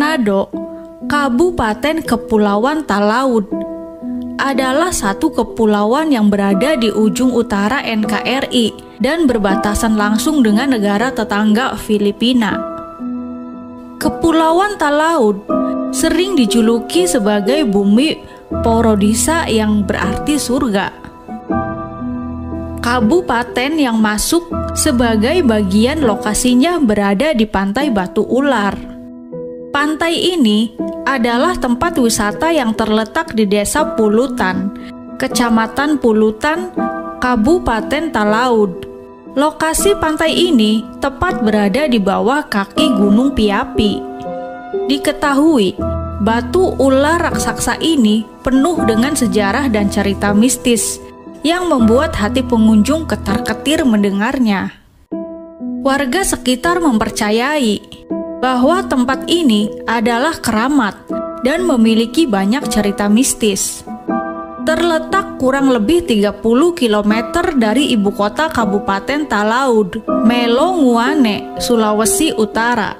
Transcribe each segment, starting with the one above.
Manado, Kabupaten Kepulauan Talaud, adalah satu kepulauan yang berada di ujung utara NKRI dan berbatasan langsung dengan negara tetangga Filipina. Kepulauan Talaud sering dijuluki sebagai bumi Porodisa yang berarti surga. Kabupaten yang masuk sebagai bagian lokasinya berada di Pantai Batu Ular. Pantai ini adalah tempat wisata yang terletak di Desa Pulutan, Kecamatan Pulutan, Kabupaten Talaud. Lokasi pantai ini tepat berada di bawah kaki Gunung Piapi. Diketahui, batu ular raksasa ini penuh dengan sejarah dan cerita mistis yang membuat hati pengunjung ketar-ketir mendengarnya. Warga sekitar mempercayai bahwa tempat ini adalah keramat dan memiliki banyak cerita mistis. Terletak kurang lebih 30 km dari ibu kota Kabupaten Talaud, Melonguane, Sulawesi Utara.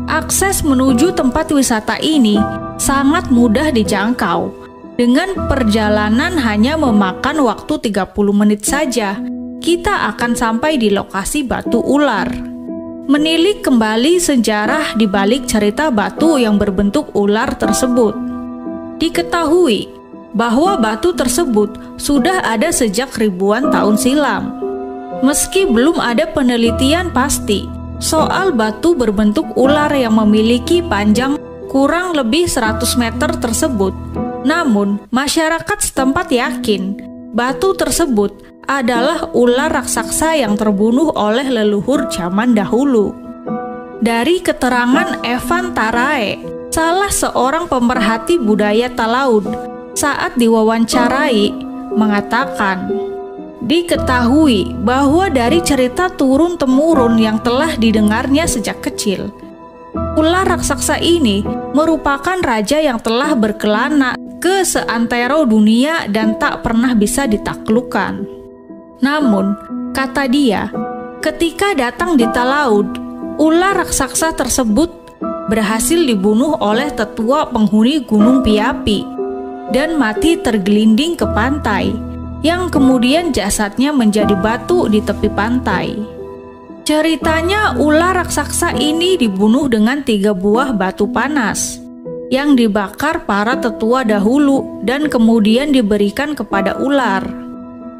Akses menuju tempat wisata ini sangat mudah dijangkau. Dengan perjalanan hanya memakan waktu 30 menit saja, kita akan sampai di lokasi batu ular. Menilik kembali sejarah di balik cerita batu yang berbentuk ular tersebut. Diketahui bahwa batu tersebut sudah ada sejak ribuan tahun silam. Meski belum ada penelitian pasti soal batu berbentuk ular yang memiliki panjang kurang lebih 100 meter tersebut, namun masyarakat setempat yakin batu tersebut adalah ular raksasa yang terbunuh oleh leluhur zaman dahulu. Dari keterangan Evan Tarae, salah seorang pemerhati budaya Talaud, saat diwawancarai, mengatakan, diketahui bahwa dari cerita turun-temurun yang telah didengarnya sejak kecil, ular raksasa ini merupakan raja yang telah berkelana ke seantero dunia dan tak pernah bisa ditaklukkan. Namun, kata dia, ketika datang di Talaud, ular raksasa tersebut berhasil dibunuh oleh tetua penghuni Gunung Piapi dan mati tergelinding ke pantai, yang kemudian jasadnya menjadi batu di tepi pantai. Ceritanya ular raksasa ini dibunuh dengan 3 buah batu panas yang dibakar para tetua dahulu dan kemudian diberikan kepada ular.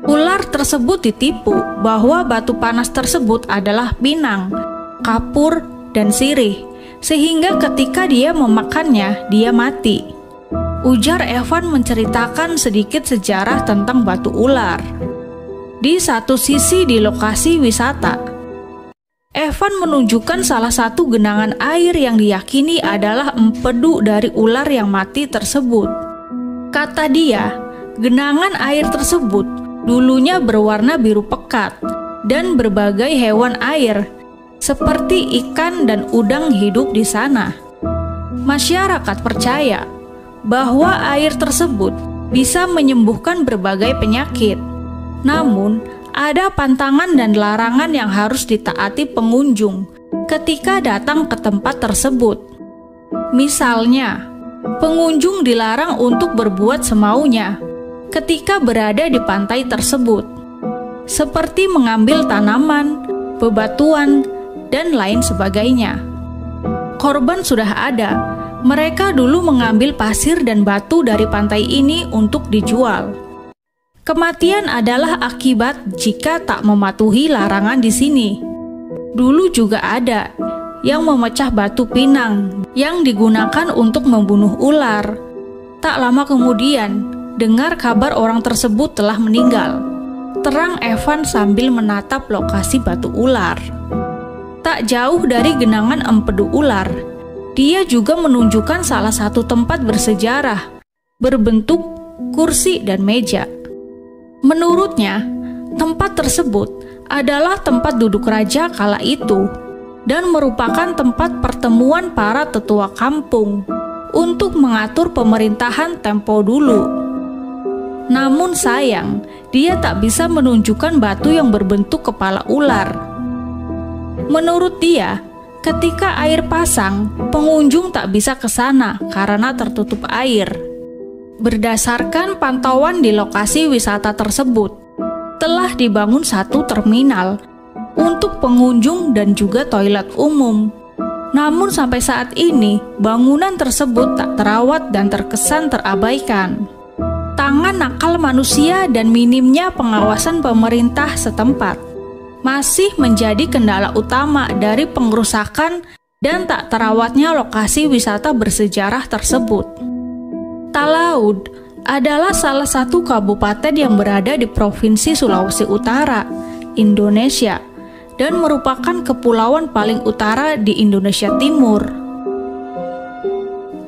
Ular tersebut ditipu bahwa batu panas tersebut adalah pinang, kapur, dan sirih, sehingga ketika dia memakannya, dia mati. Ujar Evan menceritakan sedikit sejarah tentang batu ular. Di satu sisi di lokasi wisata, Evan menunjukkan salah satu genangan air yang diyakini adalah empedu dari ular yang mati tersebut. Kata dia, genangan air tersebut dulunya berwarna biru pekat dan berbagai hewan air seperti ikan dan udang hidup di sana. Masyarakat percaya bahwa air tersebut bisa menyembuhkan berbagai penyakit. Namun, ada pantangan dan larangan yang harus ditaati pengunjung ketika datang ke tempat tersebut. Misalnya, pengunjung dilarang untuk berbuat semaunya ketika berada di pantai tersebut, seperti mengambil tanaman, bebatuan, dan lain sebagainya. Korban sudah ada. Mereka dulu mengambil pasir dan batu dari pantai ini untuk dijual. Kematian adalah akibat jika tak mematuhi larangan di sini. Dulu juga ada yang memecah batu pinang yang digunakan untuk membunuh ular. Tak lama kemudian, dengar kabar orang tersebut telah meninggal. Terang Evan sambil menatap lokasi batu ular. Tak jauh dari genangan empedu ular, dia juga menunjukkan salah satu tempat bersejarah, berbentuk kursi dan meja. Menurutnya, tempat tersebut adalah tempat duduk raja kala itu dan merupakan tempat pertemuan para tetua kampung untuk mengatur pemerintahan tempo dulu. Namun sayang, dia tak bisa menunjukkan batu yang berbentuk kepala ular. Menurut dia, Ketika air pasang, pengunjung tak bisa ke sana karena tertutup air. Berdasarkan pantauan di lokasi wisata tersebut, telah dibangun satu terminal untuk pengunjung dan juga toilet umum. Namun sampai saat ini, bangunan tersebut tak terawat dan terkesan terabaikan. Tangan nakal manusia dan minimnya pengawasan pemerintah setempat masih menjadi kendala utama dari pengrusakan dan tak terawatnya lokasi wisata bersejarah tersebut. Talaud adalah salah satu kabupaten yang berada di Provinsi Sulawesi Utara, Indonesia, dan merupakan kepulauan paling utara di Indonesia Timur.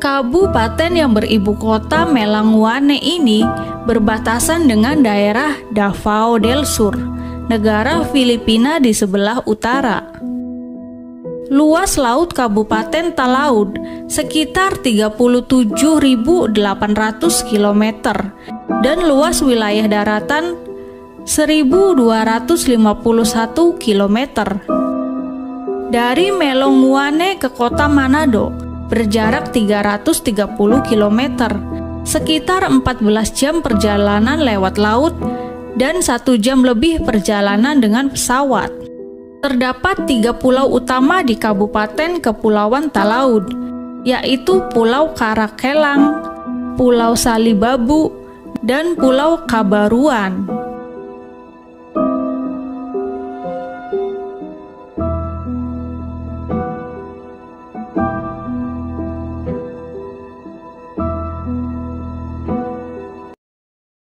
Kabupaten yang beribu kota Melangwane ini berbatasan dengan daerah Davao del Sur, negara Filipina di sebelah utara. Luas laut Kabupaten Talaud sekitar 37.800 km dan luas wilayah daratan 1.251 km. Dari Melangwane ke kota Manado berjarak 330 km, sekitar 14 jam perjalanan lewat laut dan 1 jam lebih perjalanan dengan pesawat. Terdapat 3 pulau utama di Kabupaten Kepulauan Talaud, yaitu Pulau Karakelang, Pulau Salibabu, dan Pulau Kabaruan.